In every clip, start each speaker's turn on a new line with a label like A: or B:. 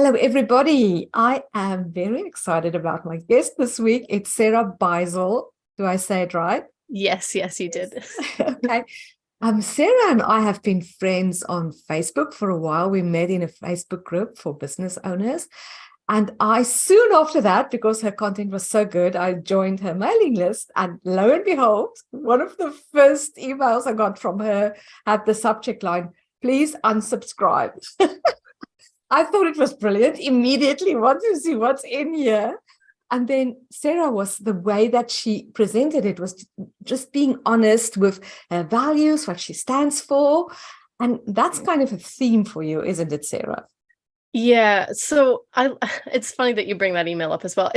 A: Hello, everybody. I am very excited about my guest this week. It's Sarah Beisel. Do I say it right?
B: Yes, you
A: Yes.
B: did.
A: Okay. Sarah and I have been friends on Facebook for a while. We met in a Facebook group for business owners. And I soon after that, because her content was so good, I joined her mailing list. And lo and behold, one of the first emails I got from her had the subject line, please unsubscribe. I thought it was brilliant. Immediately want to see what's in here. And then Sarah was the way that she presented it was just being honest with her values, what she stands for. And that's kind of a theme for you, isn't it, Sarah?
B: Yeah, so I it's funny that you bring that email up as well.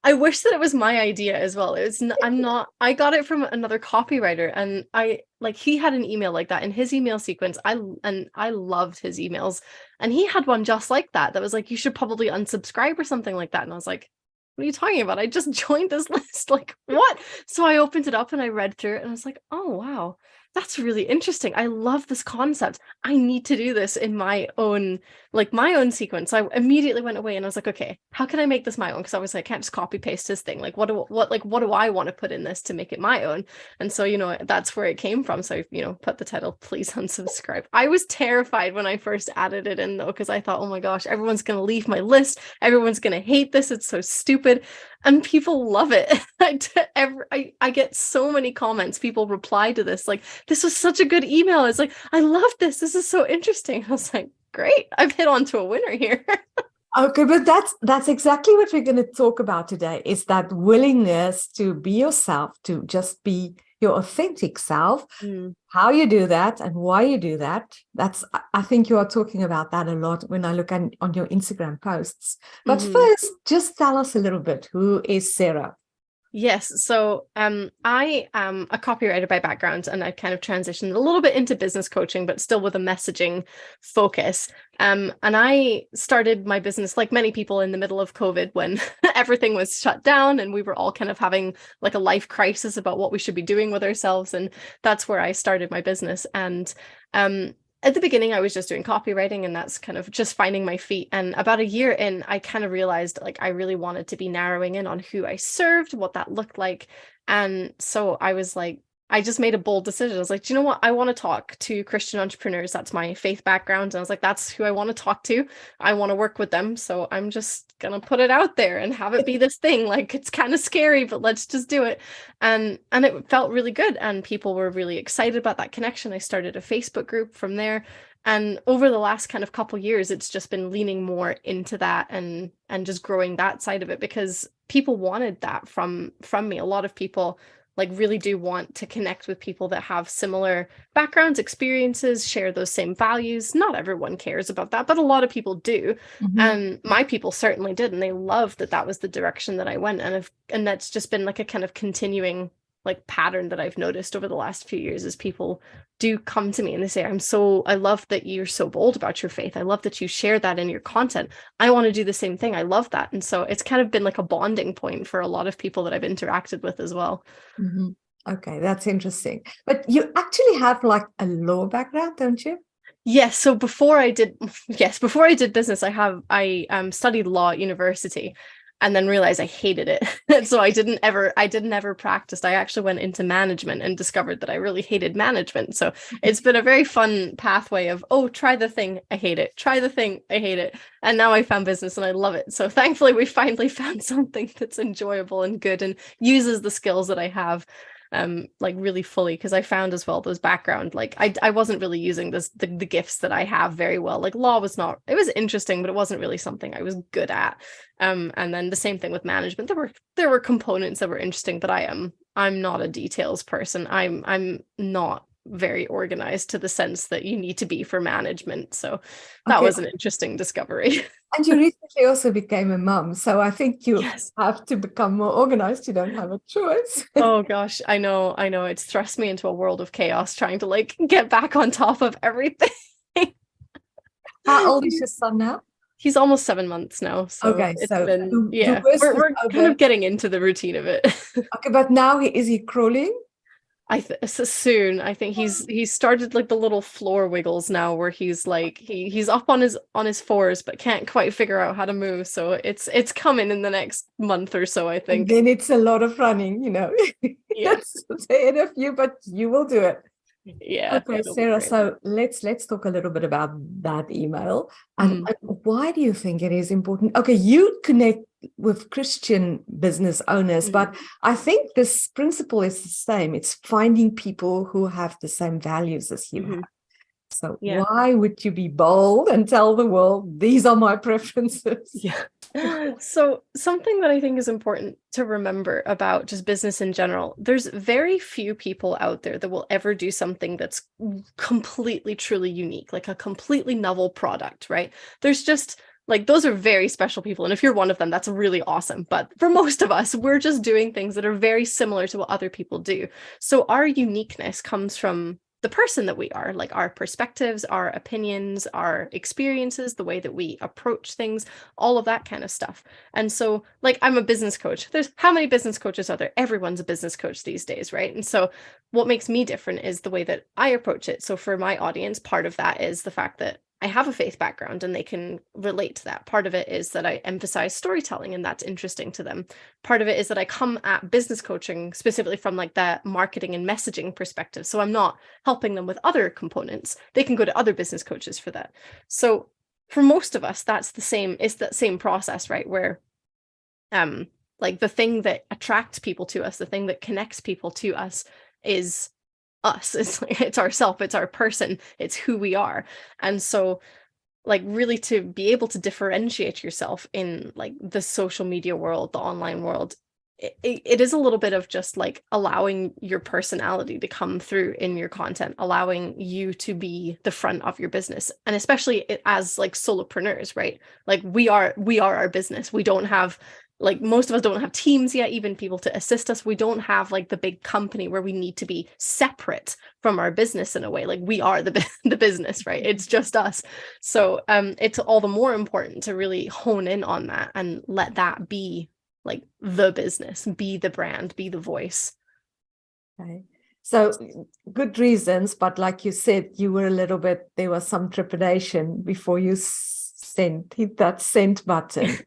B: I wish that it was my idea as well. I'm not I got it from another copywriter, and I like he had an email like that in his email sequence. I loved his emails, and he had one just like that was like, you should probably unsubscribe or something like that. And I was like, what are you talking about? I just joined this list. Like, what? So I opened it up and I read through it and I was like, oh wow, that's really interesting. I love this concept. I need to do this in my own sequence. So I immediately went away and I was like, okay, how can I make this my own? Because I was like, I can't just copy paste his thing. Like, what do I want to put in this to make it my own? And so, that's where it came from. So, put the title, please unsubscribe. I was terrified when I first added it in though, because I thought, oh my gosh, everyone's going to leave my list. Everyone's going to hate this. It's so stupid. And people love it. I get so many comments. People reply to this like, this was such a good email. It's like, I love this. This is so interesting. I was like, great. I've hit on to a winner here.
A: Okay, but that's exactly what we're going to talk about today, is that willingness to be yourself, to just be your authentic self, how you do that and why you do that. I think you are talking about that a lot when I look on your Instagram posts. But first, just tell us a little bit, who is Sarah?
B: Yes. So I am a copywriter by background, and I kind of transitioned a little bit into business coaching, but still with a messaging focus. And I started my business, like many people, in the middle of COVID when everything was shut down and we were all kind of having like a life crisis about what we should be doing with ourselves. And that's where I started my business. And at the beginning, I was just doing copywriting, and that's kind of just finding my feet. And about a year in, I kind of realized like I really wanted to be narrowing in on who I served, what that looked like. And so I was like, I just made a bold decision. I was like, do you know what? I want to talk to Christian entrepreneurs. That's my faith background. And I was like, that's who I want to talk to. I want to work with them. So I'm just going to put it out there and have it be this thing. Like, it's kind of scary, but let's just do it. And it felt really good. And people were really excited about that connection. I started a Facebook group from there. And over the last kind of couple years, it's just been leaning more into that and just growing that side of it, because people wanted that from me. A lot of people like really do want to connect with people that have similar backgrounds, experiences, share those same values. Not everyone cares about that, but a lot of people do. And my people certainly did. And they loved that was the direction that I went. And that's just been like a kind of continuing like pattern that I've noticed over the last few years, is people do come to me and they say, I love that you're so bold about your faith. I love that you share that in your content. I want to do the same thing. I love that. And so it's kind of been like a bonding point for a lot of people that I've interacted with as well.
A: Okay, that's interesting. But you actually have like a law background, don't you?
B: Yes. So before I did business, I studied law at university, and then realized I hated it. And so I didn't ever practice. I actually went into management and discovered that I really hated management. So it's been a very fun pathway of, oh, try the thing, I hate it. Try the thing, I hate it. And now I found business and I love it. So thankfully we finally found something that's enjoyable and good and uses the skills that I have like really fully, because I found as well those background, like I wasn't really using the gifts that I have very well. Like law was not, it was interesting, but it wasn't really something I was good at. And then the same thing with management. There were components that were interesting, but I'm not a details person. I'm not very organized to the sense that you need to be for management. So that was an interesting discovery.
A: And you recently also became a mum, so I think you
B: Yes.
A: have to become more organized. You don't have a choice.
B: Oh gosh, I know. It's thrust me into a world of chaos trying to like get back on top of everything.
A: How old is your son now?
B: He's almost 7 months now, so
A: Okay,
B: it's
A: so
B: been
A: the worst is
B: we're kind
A: over.
B: of getting into the routine of it.
A: Okay, but now is he crawling?
B: Soon. I think he's started like the little floor wiggles now, where he's like he's up on his fours but can't quite figure out how to move. So it's coming in the next month or so, I
A: And
B: think.
A: then it's a lot of running,
B: Yeah.
A: That's ahead of you, but you will do it.
B: Yeah,
A: Okay,
B: it'll be
A: Sarah,
B: great.
A: so let's talk a little bit about that email and,
B: Mm,
A: and why do you think it is important? Okay, you connect with Christian business owners,
B: mm,
A: but I think this principle is the same. It's finding people who have the same values as you
B: mhm.
A: have. So
B: Yeah.
A: why would you be bold and tell the world, these are my preferences?
B: Yeah. So something that I think is important to remember about just business in general, there's very few people out there that will ever do something that's completely, truly unique, like a completely novel product, right? There's just like those are very special people. And if you're one of them, that's really awesome. But for most of us, we're just doing things that are very similar to what other people do. So our uniqueness comes from the person that we are, like our perspectives, our opinions, our experiences, the way that we approach things, all of that kind of stuff. And so, like, I'm a business coach. There's how many business coaches are there? Everyone's a business coach these days, right? And so, what makes me different is the way that I approach it. So, for my audience, part of that is the fact that I have a faith background and they can relate to that. Part of it is that I emphasize storytelling and that's interesting to them. Part of it is that I come at business coaching specifically from like the marketing and messaging perspective. So I'm not helping them with other components. They can go to other business coaches for that. So for most of us, it's that same process, right? Where like the thing that attracts people to us, the thing that connects people to us is us. It's ourself, it's our person, it's who we are. And so like really to be able to differentiate yourself in like the social media world, the online world, it is a little bit of just like allowing your personality to come through in your content, allowing you to be the front of your business. And especially as like solopreneurs, right? Like we are our business. We don't have like most of us don't have teams yet, even people to assist us. We don't have like the big company where we need to be separate from our business in a way. Like we are the business, right? It's just us. So it's all the more important to really hone in on that and let that be like the business, be the brand, be the voice.
A: Okay. So good reasons, but like you said, you were a little bit, there was some trepidation before you hit that send button.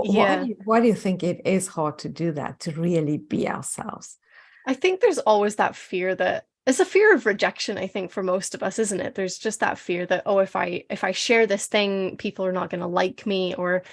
B: Yeah.
A: Why do you think it is hard to do that, to really be ourselves?
B: I think there's always that fear that it's a fear of rejection, I think, for most of us, isn't it? There's just that fear that, oh, if I share this thing, people are not going to like me, or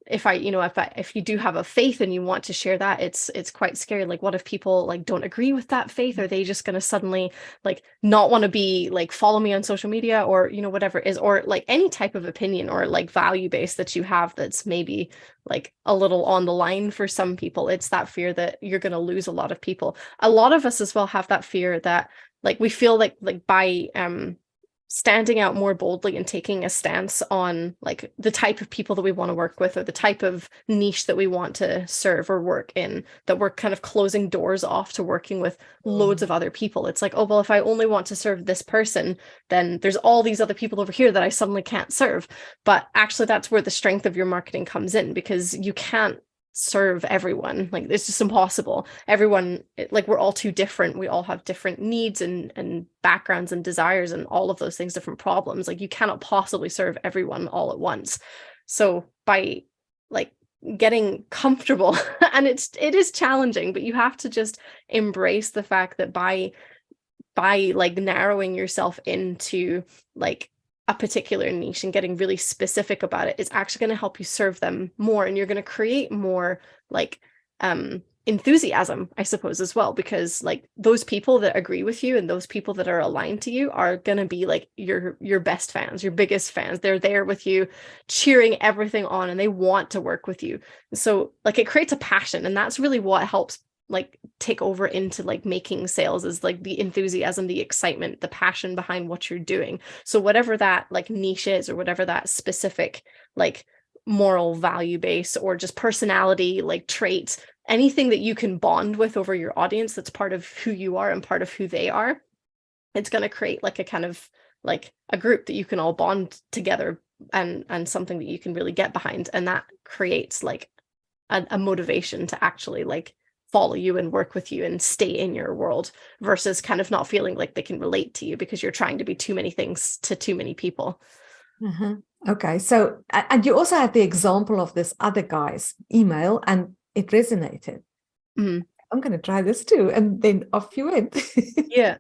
B: if you do have a faith and you want to share that, it's quite scary. Like, what if people like don't agree with that faith? Are they just going to suddenly like not want to be like follow me on social media, or whatever it is, or like any type of opinion or like value base that you have that's maybe like a little on the line for some people? It's that fear that you're going to lose a lot of people. A lot of us as well have that fear that like we feel like by standing out more boldly and taking a stance on like the type of people that we want to work with or the type of niche that we want to serve or work in, that we're kind of closing doors off to working with loads of other people. It's like, oh, well, if I only want to serve this person, then there's all these other people over here that I suddenly can't serve. But actually, that's where the strength of your marketing comes in, because you can't serve everyone. Like it's just impossible. Everyone, like we're all too different. We all have different needs and backgrounds and desires and all of those things, different problems. Like you cannot possibly serve everyone all at once. So by like getting comfortable and it is challenging, but you have to just embrace the fact that by like narrowing yourself into like a particular niche and getting really specific about it is actually going to help you serve them more, and you're going to create more like enthusiasm, I suppose, as well, because like those people that agree with you and those people that are aligned to you are going to be like your best fans, your biggest fans. They're there with you cheering everything on and they want to work with you. So like it creates a passion, and that's really what helps like take over into like making sales, is like the enthusiasm, the excitement, the passion behind what you're doing. So whatever that like niche is, or whatever that specific like moral value base or just personality like traits, anything that you can bond with over your audience that's part of who you are and part of who they are, it's going to create like a kind of like a group that you can all bond together, and something that you can really get behind, and that creates like a motivation to actually like follow you and work with you and stay in your world, versus kind of not feeling like they can relate to you because you're trying to be too many things to too many people.
A: Uh-huh. Okay. So, and you also had the example of this other guy's email, and it resonated.
B: Mm.
A: I'm going to try this too. And then off you went.
B: Yeah.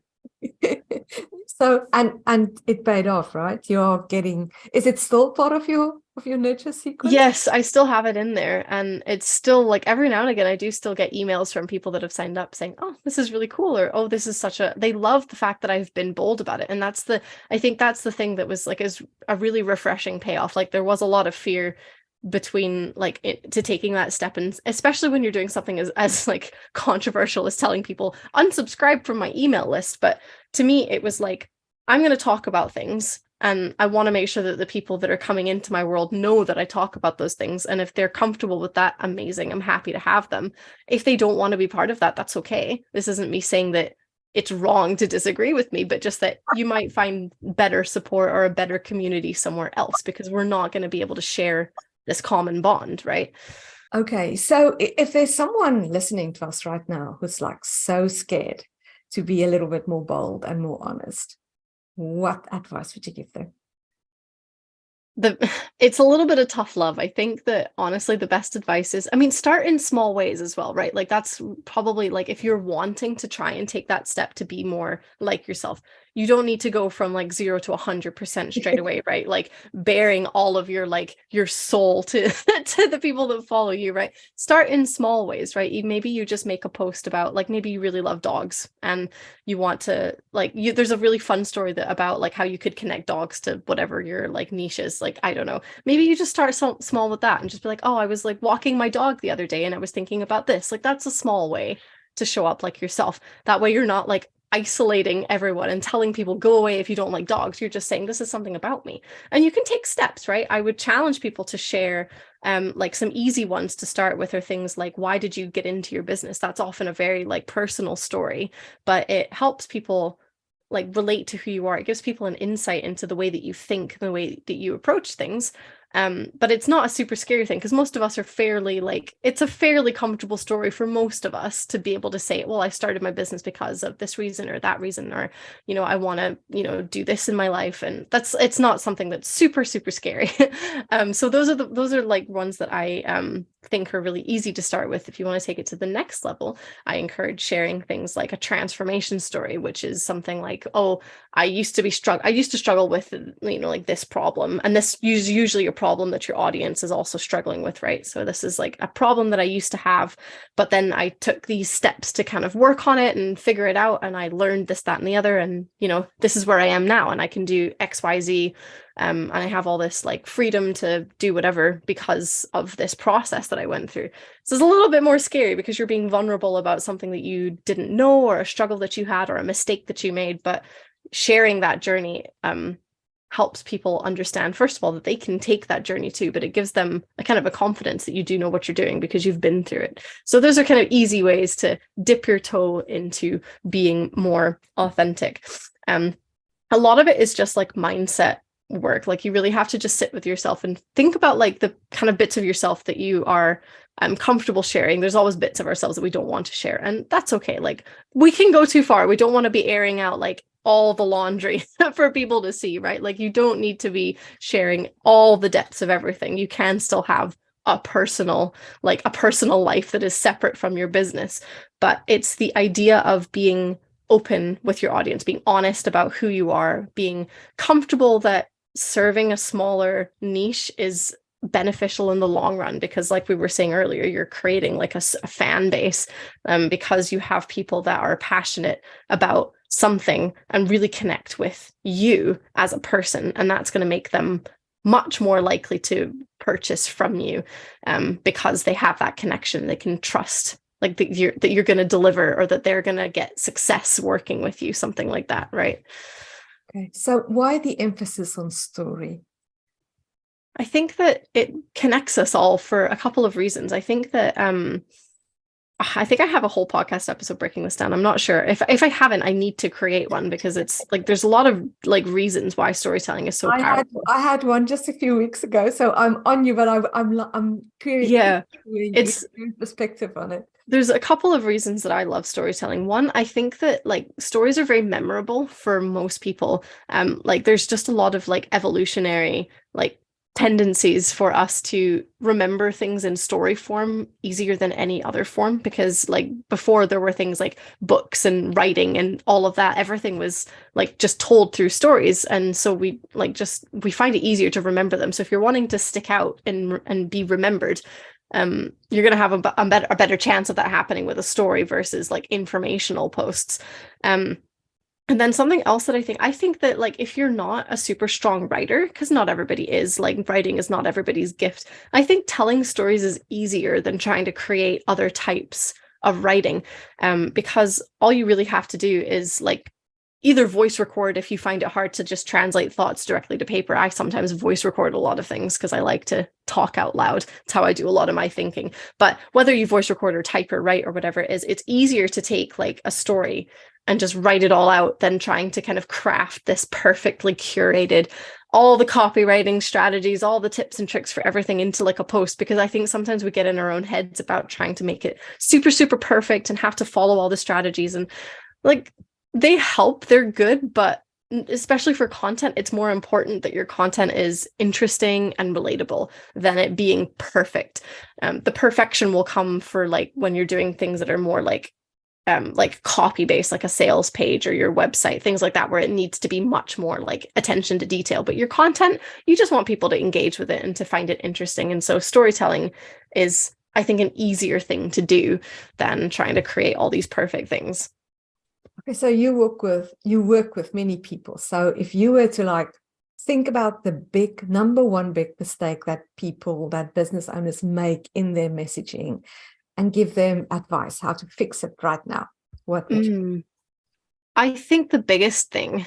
A: So, and it paid off, right? You're getting, is it still part of your nurture sequence?
B: Yes, I still have it in there. And it's still like every now and again, I do still get emails from people that have signed up saying, oh, this is really cool. Or, oh, this is they love the fact that I've been bold about it. And I think that's the thing that was like, is a really refreshing payoff. Like there was a lot of fear between to taking that step, and especially when you're doing something as like controversial as telling people unsubscribe from my email list. But to me, it was like, I'm going to talk about things, and I want to make sure that the people that are coming into my world know that I talk about those things. And if they're comfortable with that, amazing. I'm happy to have them. If they don't want to be part of that, that's okay. This isn't me saying that it's wrong to disagree with me, but just that you might find better support or a better community somewhere else, because we're not going to be able to share this common bond, right?
A: Okay. So if there's someone listening to us right now who's like so scared to be a little bit more bold and more honest, what advice would you give them?
B: It's a little bit of tough love. I think that honestly, the best advice is, I mean, start in small ways as well, right? Like that's probably like, if you're wanting to try and take that step to be more like yourself, you don't need to go from like 0 to 100% straight away, right? Like bearing all of your soul to to the people that follow you, right? Start in small ways, right? Maybe you just make a post about like, maybe you really love dogs and you want to there's a really fun story about like how you could connect dogs to whatever your like niche is. Like, I don't know, maybe you just start small with that and just be like, oh, I was like walking my dog the other day and I was thinking about this. Like, that's a small way to show up like yourself. That way you're not like isolating everyone and telling people go away if you don't like dogs. You're just saying this is something about me, and you can take steps, right? I would challenge people to share like some easy ones to start with, are things like, why did you get into your business? That's often a very like personal story, but it helps people like relate to who you are. It gives people an insight into the way that you think, the way that you approach things. But it's not a super scary thing, because most of us are fairly like, it's a fairly comfortable story for most of us to be able to say, well, I started my business because of this reason or that reason, or, you know, I want to, you know, do this in my life. And it's not something that's super, super scary. So those are like ones that I think are really easy to start with. If you want to take it to the next level, I encourage sharing things like a transformation story, which is something like, oh, I used to struggle with, you know, like this problem, and this is usually a problem that your audience is also struggling with, right? So this is like a problem that I used to have, but then I took these steps to kind of work on it and figure it out, and I learned this, that, and the other, and you know, this is where I am now, and I can do X, Y, Z. And I have all this like freedom to do whatever because of this process that I went through. So it's a little bit more scary because you're being vulnerable about something that you didn't know, or a struggle that you had, or a mistake that you made. But sharing that journey helps people understand, first of all, that they can take that journey too, but it gives them a kind of a confidence that you do know what you're doing because you've been through it. So those are kind of easy ways to dip your toe into being more authentic. A lot of it is just like mindset work. Like you really have to just sit with yourself and think about like the kind of bits of yourself that you are comfortable sharing. There's always bits of ourselves that we don't want to share, and that's okay. Like we can go too far. We don't want to be airing out like all the laundry for people to see, right? Like you don't need to be sharing all the depths of everything. You can still have a personal life that is separate from your business. But it's the idea of being open with your audience, being honest about who you are, being comfortable that serving a smaller niche is beneficial in the long run, because like we were saying earlier, you're creating like a fan base because you have people that are passionate about something and really connect with you as a person, and that's going to make them much more likely to purchase from you because they have that connection. They can trust like that you're going to deliver, or that they're going to get success working with you, something like that, right?
A: Okay, so why the emphasis on story?
B: I think that it connects us all for a couple of reasons. I think that I think I have a whole podcast episode breaking this down. I'm not sure. If I haven't, I need to create one, because it's like there's a lot of like reasons why storytelling is so powerful.
A: I had one just a few weeks ago, so I'm on you, but I'm curious
B: Yeah,
A: your perspective on it.
B: there's a couple of reasons that I love storytelling. One, I think that like stories are very memorable for most people. Like there's just a lot of like evolutionary like tendencies for us to remember things in story form easier than any other form, because like before there were things like books and writing and all of that, everything was like just told through stories, and so we we find it easier to remember them. So if you're wanting to stick out and be remembered, you're going to have a better chance of that happening with a story versus like informational posts. And then something else that I think that like if you're not a super strong writer, because not everybody is, like writing is not everybody's gift, I think telling stories is easier than trying to create other types of writing, because all you really have to do is like either voice record if you find it hard to just translate thoughts directly to paper. I sometimes voice record a lot of things because I like to talk out loud. It's how I do a lot of my thinking. But whether you voice record or type or write or whatever it is, it's easier to take like a story and just write it all out than trying to kind of craft this perfectly curated, all the copywriting strategies, all the tips and tricks for everything into like a post, because I think sometimes we get in our own heads about trying to make it super, super perfect and have to follow all the strategies. And like they help, they're good, but especially for content, it's more important that your content is interesting and relatable than it being perfect. The perfection will come for like when you're doing things that are more like copy based, like a sales page or your website, things like that, where it needs to be much more like attention to detail. But your content, you just want people to engage with it and to find it interesting. And so storytelling is, I think, an easier thing to do than trying to create all these perfect things.
A: Okay, so you work with many people. So if you were to like think about the number one big mistake that business owners make in their messaging, and give them advice how to fix it right now, what would you?
B: I think the biggest thing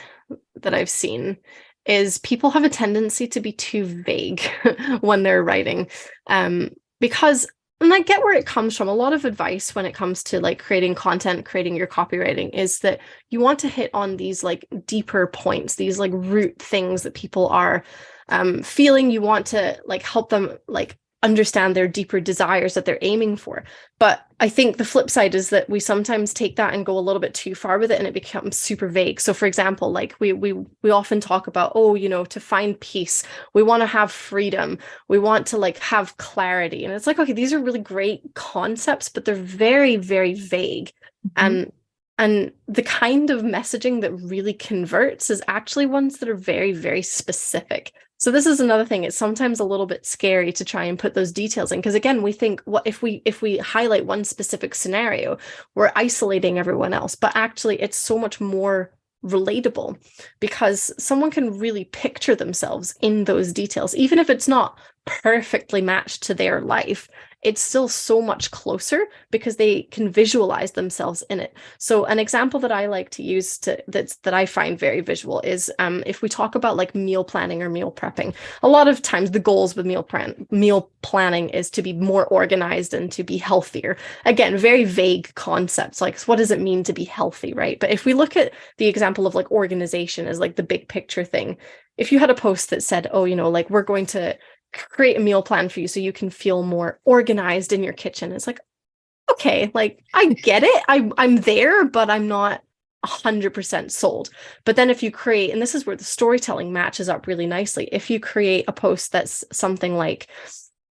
B: that I've seen is people have a tendency to be too vague when they're writing, because, and I get where it comes from. A lot of advice when it comes to like creating content, creating your copywriting, is that you want to hit on these like deeper points, these like root things that people are feeling. You want to like help them like understand their deeper desires that they're aiming for. But I think the flip side is that we sometimes take that and go a little bit too far with it, and it becomes super vague. So for example, like we often talk about, oh, you know, to find peace, we want to have freedom, we want to like have clarity. And it's like, okay, these are really great concepts, but they're very, very vague.
A: Mm-hmm.
B: And the kind of messaging that really converts is actually ones that are very, very specific. So this is another thing. It's sometimes a little bit scary to try and put those details in, because again, we think, what if we highlight one specific scenario, we're isolating everyone else. But actually, it's so much more relatable, because someone can really picture themselves in those details, even if it's not perfectly matched to their life. It's still so much closer because they can visualize themselves in it. So an example that I like to use that I find very visual is if we talk about like meal planning or meal prepping. A lot of times the goals with meal planning is to be more organized and to be healthier. Again, very vague concepts, like what does it mean to be healthy, right? But if we look at the example of like organization as like the big picture thing, if you had a post that said, oh, you know, like we're going to create a meal plan for you so you can feel more organized in your kitchen. It's like, okay, like I get it. I'm there, but I'm not 100% sold. But then if you create, and this is where the storytelling matches up really nicely. If you create a post that's something like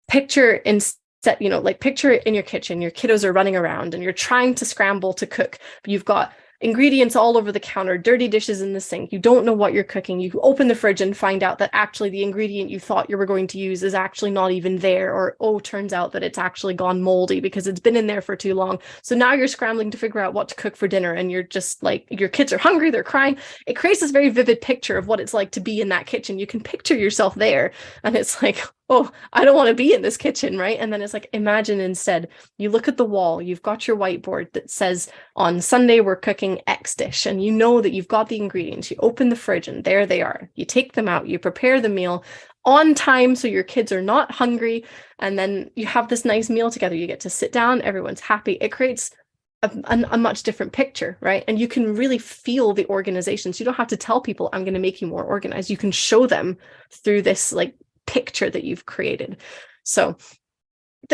B: picture instead, you know, like picture it in your kitchen, your kiddos are running around and you're trying to scramble to cook, but you've got ingredients all over the counter, dirty dishes in the sink. You don't know what you're cooking. You open the fridge and find out that actually the ingredient you thought you were going to use is actually not even there. Or, oh, turns out that it's actually gone moldy because it's been in there for too long. So now you're scrambling to figure out what to cook for dinner. And you're just like, your kids are hungry, they're crying. It creates this very vivid picture of what it's like to be in that kitchen. You can picture yourself there. And it's like, oh, I don't want to be in this kitchen, right? And then it's like, imagine instead you look at the wall, you've got your whiteboard that says on Sunday we're cooking X dish, and you know that you've got the ingredients. You open the fridge and there they are. You take them out, you prepare the meal on time so your kids are not hungry, and then you have this nice meal together. You get to sit down, everyone's happy. It creates a much different picture, right? And you can really feel the organization. So you don't have to tell people, I'm going to make you more organized. You can show them through this like picture that you've created. So,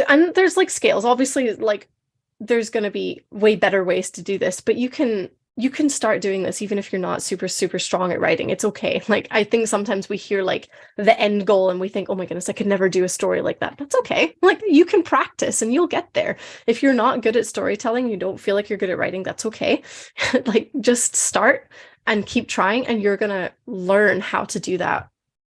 B: and there's like scales, obviously, like there's going to be way better ways to do this, but you can start doing this even if you're not super, super strong at writing. It's okay. Like, I think sometimes we hear like the end goal and we think, oh my goodness, I could never do a story like that. That's okay. Like, you can practice and you'll get there. If you're not good at storytelling, you don't feel like you're good at writing, that's okay. Like, just start and keep trying, and you're going to learn how to do that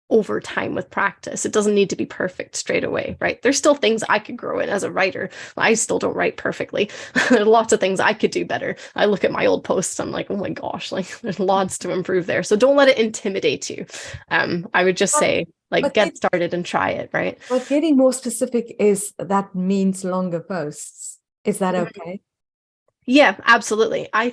B: over time with practice. It doesn't need to be perfect straight away, right? There's still things I could grow in as a writer. I still don't write perfectly. There's lots of things I could do better. I look at my old posts, I'm like, oh my gosh, like there's lots to improve there. So don't let it intimidate you. I would just say, like, get started and try it, right?
A: But getting more specific is that means longer posts. Is that okay?
B: Yeah, absolutely. I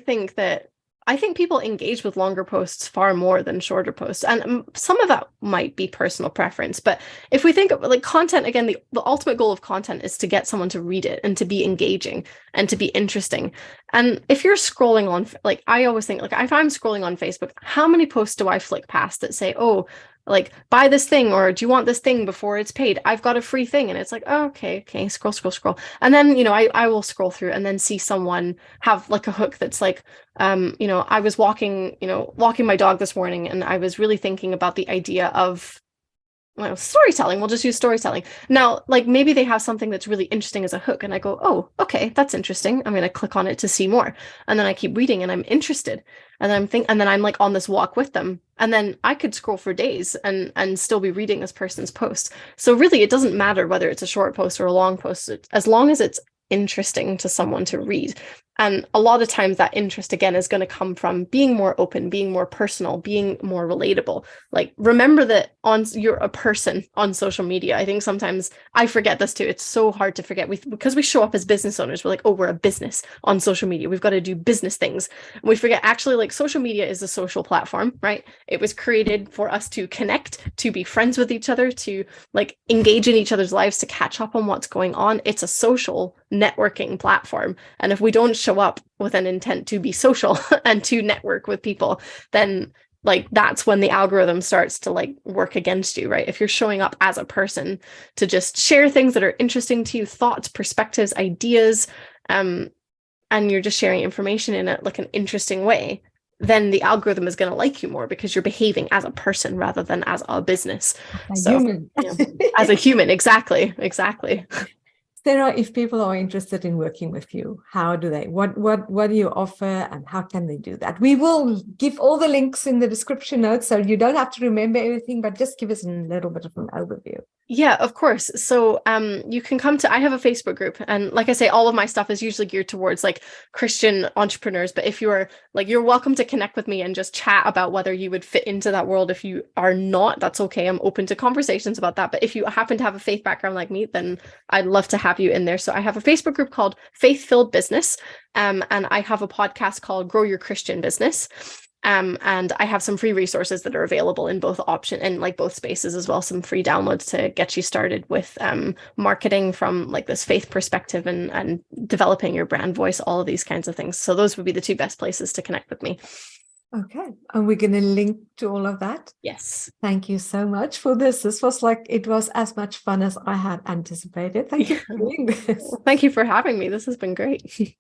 B: think people engage with longer posts far more than shorter posts. And some of that might be personal preference. But if we think of like content, again, the ultimate goal of content is to get someone to read it and to be engaging and to be interesting. And if you're scrolling on, like, I always think, like, if I'm scrolling on Facebook, how many posts do I flick past that say, oh, like, buy this thing, or do you want this thing before it's paid? I've got a free thing. And it's like, oh, okay, scroll. And then, I will scroll through and then see someone have like a hook that's like, I was walking my dog this morning, and I was really thinking about the idea of, well, storytelling. We'll just use storytelling. Now, like, maybe they have something that's really interesting as a hook, and I go, oh, okay, that's interesting. I'm going to click on it to see more. And then I keep reading and I'm interested. And then I'm like on this walk with them. And then I could scroll for days and still be reading this person's post. So really, it doesn't matter whether it's a short post or a long post, as long as it's interesting to someone to read. And a lot of times that interest, again, is going to come from being more open, being more personal, being more relatable. Like, remember that you're a person on social media. I think sometimes I forget this too. It's so hard to forget because we show up as business owners. We're like, oh, we're a business on social media. We've got to do business things. And we forget, actually, like, social media is a social platform, right? It was created for us to connect, to be friends with each other, to like engage in each other's lives, to catch up on what's going on. It's a social networking platform. And if we don't show up with an intent to be social and to network with people, then like that's when the algorithm starts to like work against you, right? If you're showing up as a person to just share things that are interesting to you, thoughts, perspectives, ideas, and you're just sharing information in a like an interesting way, then the algorithm is going to like you more because you're behaving as a person rather than as a business.
A: Human.
B: As a human. Exactly.
A: Sarah, if people are interested in working with you, how do they, what do you offer, and how can they do that? We will give all the links in the description notes, so you don't have to remember everything, but just give us a little bit of an overview.
B: Yeah, of course. So you can come to, I have a Facebook group, and like I say, all of my stuff is usually geared towards like Christian entrepreneurs. But if you're like, you're welcome to connect with me and just chat about whether you would fit into that world. If you are not, that's okay. I'm open to conversations about that. But if you happen to have a faith background like me, then I'd love to have you in there. So I have a Facebook group called Faith Filled Business. And I have a podcast called Grow Your Christian Business. And I have some free resources that are available in both option and like both spaces as well. Some free downloads to get you started with marketing from like this faith perspective and developing your brand voice, all of these kinds of things. So those would be the two best places to connect with me.
A: Okay. And we're going to link to all of that.
B: Yes.
A: Thank you so much for this. This was like, it was as much fun as I had anticipated. Thank you for doing this.
B: Thank you for having me. This has been great.